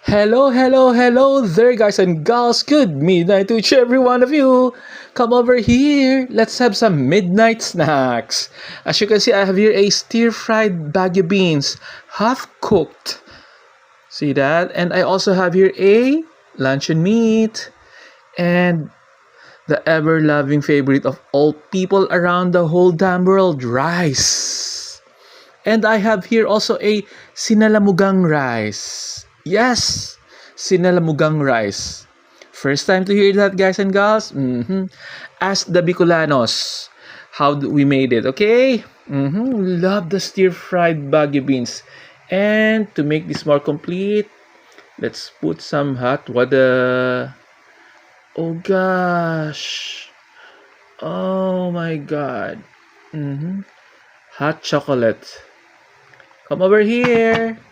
Hello, hello, hello there, guys and gals. Good midnight to each every one of you. Come over here. Let's have some midnight snacks. As you can see, I have here a stir-fried bagu beans, half cooked. See that? And I also have here a luncheon meat and the ever-loving favorite of all people around the whole damn world, rice. And I have here also a sinalamugang rice. Yes, sinalamugang rice. First time to hear that, guys and gals? Ask the Bicolanos how we made it, okay? Love the stir-fried bagu beans. And to make this more complete, let's put some hot water. Oh gosh. Oh my god. Hot chocolate. Come over here.